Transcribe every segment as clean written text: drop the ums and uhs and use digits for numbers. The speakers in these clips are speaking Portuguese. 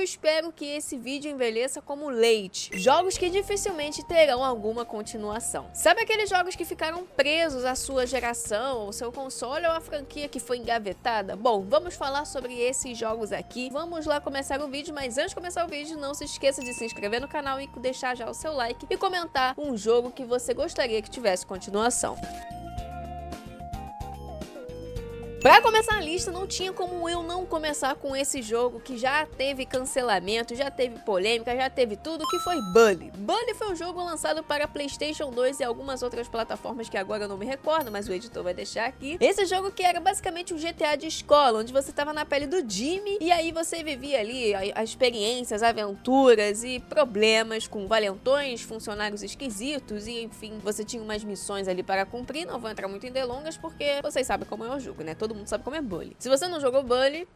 espero que esse vídeo envelheça como leite. Jogos que dificilmente terão alguma continuação. Sabe aqueles jogos que ficaram presos à sua geração, ao seu console ou à franquia que foi engavetada? Bom, vamos falar sobre esses jogos aqui. Vamos lá começar o vídeo, mas antes de começar o vídeo, não se esqueça de se inscrever no canal e deixar já o seu like e comentar um jogo que você gostaria que tivesse continuação. Pra começar a lista, não tinha como eu não começar com esse jogo que já teve cancelamento, já teve polêmica, já teve tudo, que foi Bully. Bully foi um jogo lançado para PlayStation 2 e algumas outras plataformas que agora eu não me recordo, mas o editor vai deixar aqui. Esse jogo que era basicamente um GTA de escola, onde você tava na pele do Jimmy e aí você vivia ali as experiências, aventuras e problemas com valentões, funcionários esquisitos e enfim, você tinha umas missões ali para cumprir. Não vou entrar muito em delongas porque vocês sabem como é o jogo, né? Todo mundo sabe como é Bully. Se você não jogou Bully,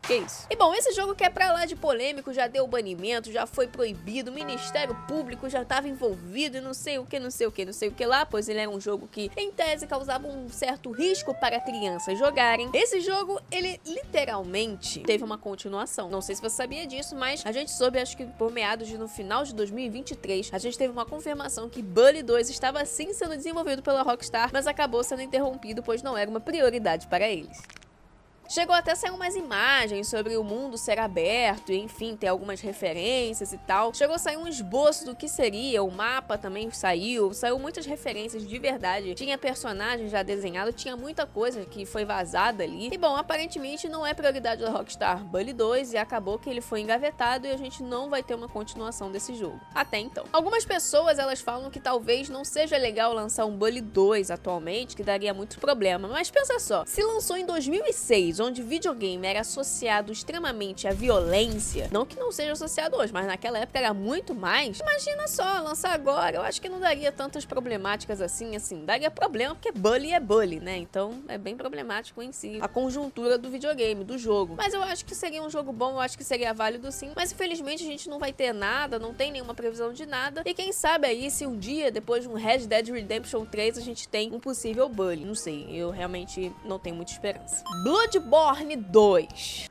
que isso? E bom, esse jogo que é pra lá de polêmico, já deu banimento, já foi proibido, o Ministério Público já estava envolvido e não sei o que lá, pois ele era um jogo que, em tese, causava um certo risco para crianças jogarem. Esse jogo, ele literalmente teve uma continuação. Não sei se você sabia disso, mas a gente soube, acho que por meados no final de 2023, a gente teve uma confirmação que Bully 2 estava sim sendo desenvolvido pela Rockstar, mas acabou sendo interrompido, pois não era uma prioridade para eles. Chegou até a sair umas imagens sobre o mundo ser aberto, e enfim, ter algumas referências e tal. Chegou a sair um esboço do que seria, o mapa também saiu muitas referências de verdade. Tinha personagem já desenhado, tinha muita coisa que foi vazada ali. E bom, aparentemente não é prioridade da Rockstar Bully 2 e acabou que ele foi engavetado e a gente não vai ter uma continuação desse jogo. Até então. Algumas pessoas, elas falam que talvez não seja legal lançar um Bully 2 atualmente, que daria muito problema. Mas pensa só, se lançou em 2006, onde videogame era associado extremamente à violência, não que não seja associado hoje, mas naquela época era muito mais, imagina só, lançar agora, eu acho que não daria tantas problemáticas assim, daria problema, porque Bully é Bully, né, então é bem problemático em si, a conjuntura do videogame, do jogo, mas eu acho que seria um jogo bom, eu acho que seria válido sim, mas infelizmente a gente não vai ter nada, não tem nenhuma previsão de nada, e quem sabe aí se um dia, depois de um Red Dead Redemption 3, a gente tem um possível Bully, não sei, eu realmente não tenho muita esperança. Bloodborne 2.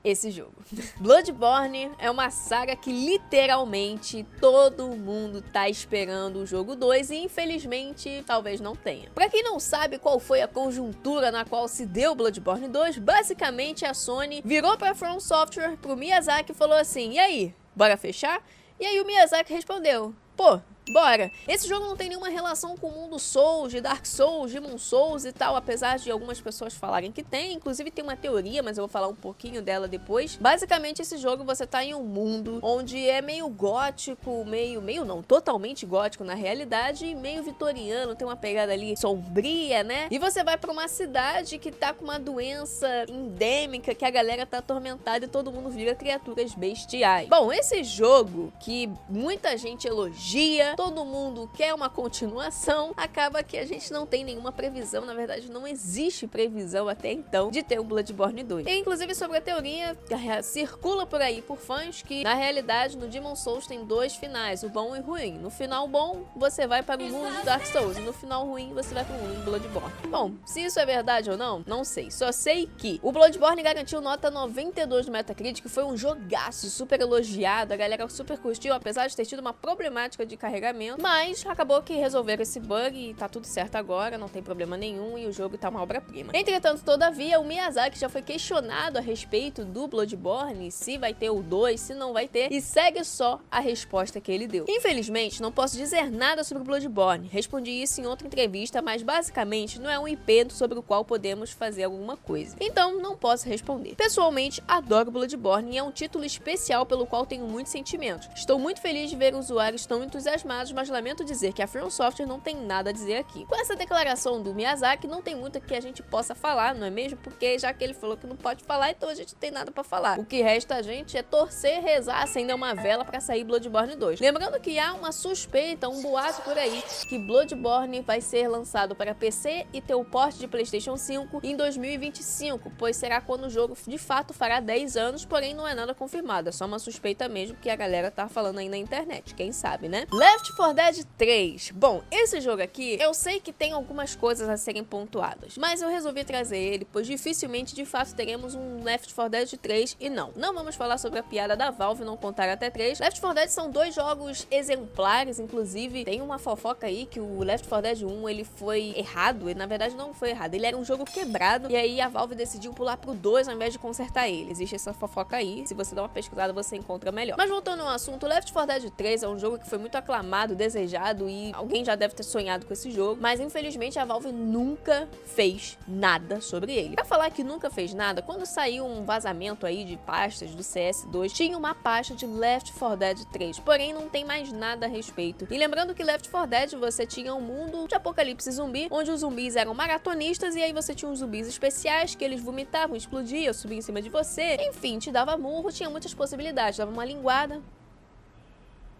Esse jogo. Bloodborne é uma saga que literalmente todo mundo tá esperando o jogo 2 e infelizmente talvez não tenha. Pra quem não sabe qual foi a conjuntura na qual se deu Bloodborne 2, basicamente a Sony virou pra From Software, pro Miyazaki e falou assim, e aí, bora fechar? E aí o Miyazaki respondeu, pô, bora! Esse jogo não tem nenhuma relação com o mundo Souls, de Dark Souls, Demon Souls e tal, apesar de algumas pessoas falarem que tem. Inclusive tem uma teoria, mas eu vou falar um pouquinho dela depois. Basicamente esse jogo você tá em um mundo onde é meio gótico, meio não, totalmente gótico na realidade, e meio vitoriano, tem uma pegada ali sombria, né? E você vai pra uma cidade que tá com uma doença endêmica, que a galera tá atormentada e todo mundo vira criaturas bestiais. Bom, esse jogo que muita gente elogia, todo mundo quer uma continuação, acaba que a gente não tem nenhuma previsão, na verdade não existe previsão até então de ter um Bloodborne 2. E inclusive sobre a teoria, circula por aí por fãs que na realidade no Demon Souls tem dois finais, o bom e o ruim. No final bom, você vai para o mundo de Dark Souls, e no final ruim, você vai para o mundo de Bloodborne. Bom, se isso é verdade ou não, não sei. Só sei que o Bloodborne garantiu nota 92 no Metacritic, foi um jogaço super elogiado, a galera super curtiu, apesar de ter tido uma problemática de carregamento, mas acabou que resolveram esse bug e tá tudo certo agora, não tem problema nenhum e o jogo tá uma obra-prima. Entretanto, todavia, o Miyazaki já foi questionado a respeito do Bloodborne, se vai ter o 2, se não vai ter, e segue só a resposta que ele deu. Infelizmente, não posso dizer nada sobre o Bloodborne, respondi isso em outra entrevista, mas basicamente não é um IP sobre o qual podemos fazer alguma coisa. Então, não posso responder. Pessoalmente, adoro Bloodborne e é um título especial pelo qual tenho muitos sentimentos. Estou muito feliz de ver usuários tão entusiasmados, mas lamento dizer que a From Software não tem nada a dizer aqui. Com essa declaração do Miyazaki, não tem muito que a gente possa falar, não é mesmo? Porque já que ele falou que não pode falar, então a gente não tem nada pra falar. O que resta a gente é torcer, rezar, acender uma vela pra sair Bloodborne 2. Lembrando que há uma suspeita, um boato por aí, que Bloodborne vai ser lançado para PC e ter o porte de PlayStation 5 em 2025, pois será quando o jogo de fato fará 10 anos, porém não é nada confirmado, é só uma suspeita mesmo que a galera tá falando aí na internet, quem sabe, né? Left Left 4 Dead 3. Bom, esse jogo aqui, eu sei que tem algumas coisas a serem pontuadas, mas eu resolvi trazer ele, pois dificilmente, de fato, teremos um Left 4 Dead 3 e não vamos falar sobre a piada da Valve não contar até 3. Left 4 Dead são dois jogos exemplares, inclusive tem uma fofoca aí que o Left 4 Dead 1 ele foi errado, e na verdade não foi errado, ele era um jogo quebrado, e aí a Valve decidiu pular pro 2 ao invés de consertar ele. Existe essa fofoca aí, se você dá uma pesquisada você encontra melhor. Mas voltando ao assunto, Left 4 Dead 3 é um jogo que foi muito aclamado, desejado, e alguém já deve ter sonhado com esse jogo, mas infelizmente a Valve nunca fez nada sobre ele. Pra falar que nunca fez nada, quando saiu um vazamento aí de pastas do CS2, tinha uma pasta de Left 4 Dead 3, porém não tem mais nada a respeito. E lembrando que Left 4 Dead você tinha um mundo de apocalipse zumbi, onde os zumbis eram maratonistas, e aí você tinha uns zumbis especiais que eles vomitavam, explodiam, subiam em cima de você, enfim, te dava murro, tinha muitas possibilidades, dava uma linguada.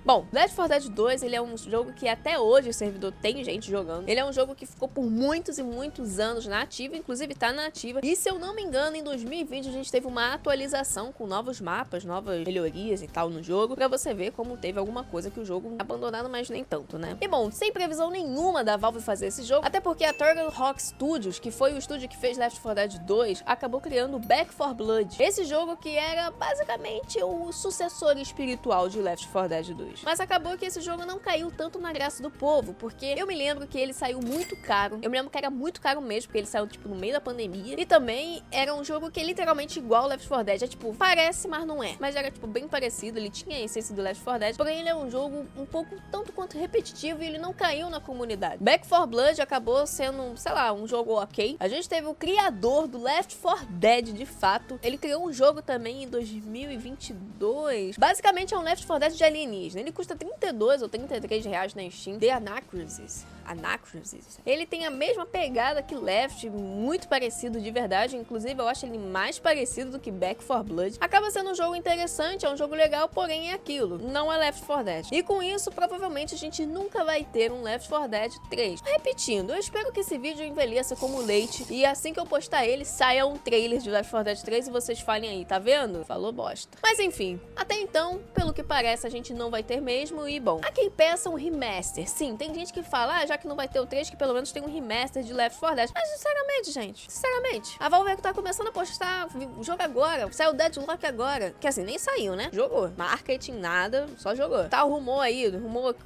Bom, Left 4 Dead 2, ele é um jogo que até hoje o servidor tem gente jogando. Ele é um jogo que ficou por muitos e muitos anos na ativa, inclusive tá na ativa. E se eu não me engano, em 2020 a gente teve uma atualização com novos mapas, novas melhorias e tal no jogo, pra você ver como teve alguma coisa que o jogo abandonado, mas nem tanto, né? E bom, sem previsão nenhuma da Valve fazer esse jogo, até porque a Turtle Rock Studios, que foi o estúdio que fez Left 4 Dead 2, acabou criando Back 4 Blood. Esse jogo que era basicamente o sucessor espiritual de Left 4 Dead 2. Mas acabou que esse jogo não caiu tanto na graça do povo, porque eu me lembro que ele saiu muito caro. Eu me lembro que era muito caro mesmo, porque ele saiu, tipo, no meio da pandemia. E também era um jogo que é literalmente igual ao Left 4 Dead. É, tipo, parece, mas não é. Mas era, tipo, bem parecido. Ele tinha a essência do Left 4 Dead. Porém, ele é um jogo um pouco, tanto quanto repetitivo, e ele não caiu na comunidade. Back 4 Blood acabou sendo, sei lá, um jogo ok. A gente teve o criador do Left 4 Dead, de fato. Ele criou um jogo também em 2022. Basicamente, é um Left 4 Dead de alienígena. Ele custa 32 ou 33 reais na Steam. The Anachrosis. Ele tem a mesma pegada que Left, muito parecido de verdade, inclusive eu acho ele mais parecido do que Back 4 Blood. Acaba sendo um jogo interessante, é um jogo legal, porém é aquilo, não é Left 4 Dead. E com isso, provavelmente a gente nunca vai ter um Left 4 Dead 3. Repetindo, eu espero que esse vídeo envelheça como leite, e assim que eu postar ele, saia um trailer de Left 4 Dead 3 e vocês falem aí, tá vendo? Falou bosta. Mas enfim, até então, pelo que parece, a gente não vai ter mesmo, e bom, há quem peça um remaster. Sim, tem gente que fala, já que não vai ter o 3, que pelo menos tem um remaster de Left 4 Dead. Mas sinceramente, gente, a Valve tá começando a postar o jogo agora, saiu o Deadlock agora, que assim, nem saiu, né? Jogou, marketing, nada, só jogou. Tá o rumor aí, o rumor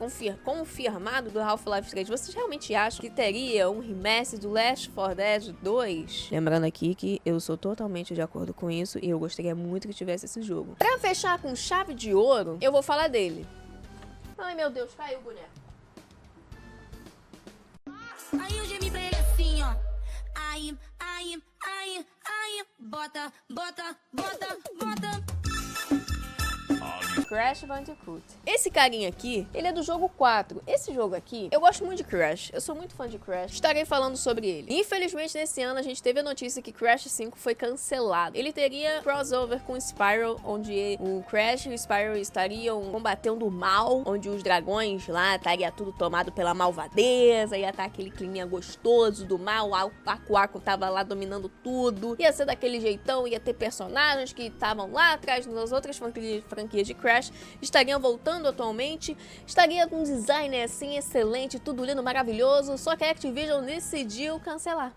confirmado do Half-Life 3. Vocês realmente acham que teria um remaster do Left 4 Dead 2? Lembrando aqui que eu sou totalmente de acordo com isso, e eu gostaria muito que tivesse esse jogo. Pra fechar com chave de ouro, eu vou falar dele. Ai, meu Deus, caiu o boneco. Aí eu gemi pra ele assim, ó. Aí, bota. Crash Bandicoot. Esse carinha aqui, ele é do jogo 4. Esse jogo aqui, eu gosto muito de Crash. Eu sou muito fã de Crash. Estarei falando sobre ele. Infelizmente, nesse ano, a gente teve a notícia que Crash 5 foi cancelado. Ele teria crossover com Spyro, onde o Crash e o Spyro estariam combatendo o mal, onde os dragões lá estaria tudo tomado pela malvadeza, ia estar aquele climinha gostoso do mal, o Aku tava lá dominando tudo. Ia ser daquele jeitão, ia ter personagens que estavam lá atrás nas outras franquias de Crash, estariam voltando atualmente, estaria com um design assim excelente, tudo lindo, maravilhoso, só que a Activision decidiu cancelar.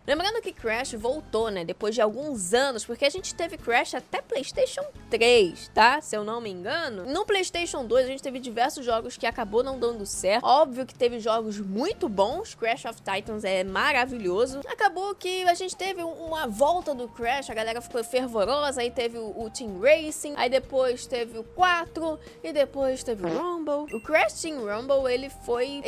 Lembrando que Crash voltou, né, depois de alguns anos, porque a gente teve Crash até PlayStation 3, tá? Se eu não me engano. No PlayStation 2 a gente teve diversos jogos que acabou não dando certo. Óbvio que teve jogos muito bons, Crash of Titans é maravilhoso. Acabou que a gente teve uma volta do Crash, a galera ficou fervorosa, aí teve o Team Racing, aí depois teve o 4, e depois teve o Rumble. O Crash Team Rumble, ele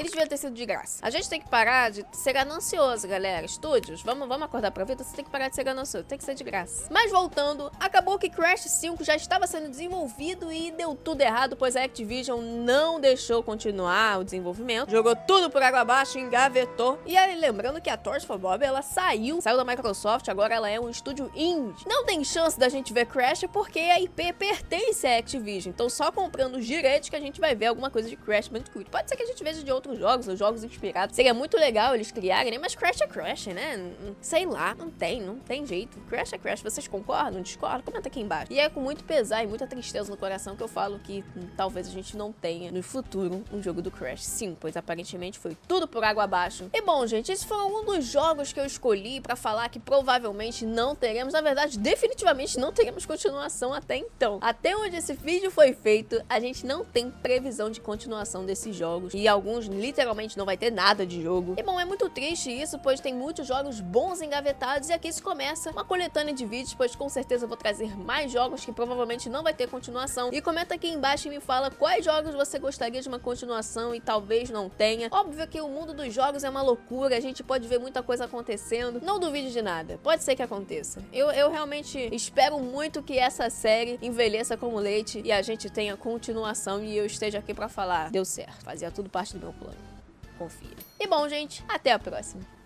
devia ter sido de graça. A gente tem que parar de ser ganancioso, galera. Estúdios, vamos acordar pra vida, você tem que parar de ser ganancioso, tem que ser de graça. Mas voltando, acabou que Crash 5 já estava sendo desenvolvido e deu tudo errado, pois a Activision não deixou continuar o desenvolvimento, jogou tudo por água abaixo, engavetou. E aí, lembrando que a Toys for Bob, ela saiu da Microsoft, agora ela é um estúdio indie. Não tem chance da gente ver Crash porque a IP pertence à Activision, então só comprando os direitos que a gente vai ver alguma coisa de Crash Bandicoot. Pode ser que a gente veja de outros jogos, ou jogos inspirados. Seria muito legal eles criarem, né? Mas Crash é Crash, né? Sei lá, não tem jeito. Crash é Crash, vocês concordam? Discordam? Comenta aqui embaixo. E é com muito pesar e muita tristeza no coração que eu falo que talvez a gente não tenha no futuro um jogo do Crash. Sim, pois aparentemente foi tudo por água abaixo. E bom, gente, esse foi um dos jogos que eu escolhi pra falar que provavelmente não teremos, na verdade, definitivamente não teremos continuação até então. Até onde esse vídeo foi feito, a gente não tem previsão de continuação desses jogos. E alguns literalmente não vai ter nada de jogo. E bom, é muito triste isso, pois tem muitos jogos bons engavetados e aqui se começa uma coletânea de vídeos, pois com certeza eu vou trazer mais jogos que provavelmente não vai ter continuação. E comenta aqui embaixo e me fala quais jogos você gostaria de uma continuação e talvez não tenha. Óbvio que o mundo dos jogos é uma loucura, a gente pode ver muita coisa acontecendo. Não duvide de nada, pode ser que aconteça. Eu realmente espero muito que essa série envelheça como leite e a gente tenha continuação e eu esteja aqui pra falar, deu certo, fazia tudo parte do meu plano. Confia. E bom, gente, até a próxima.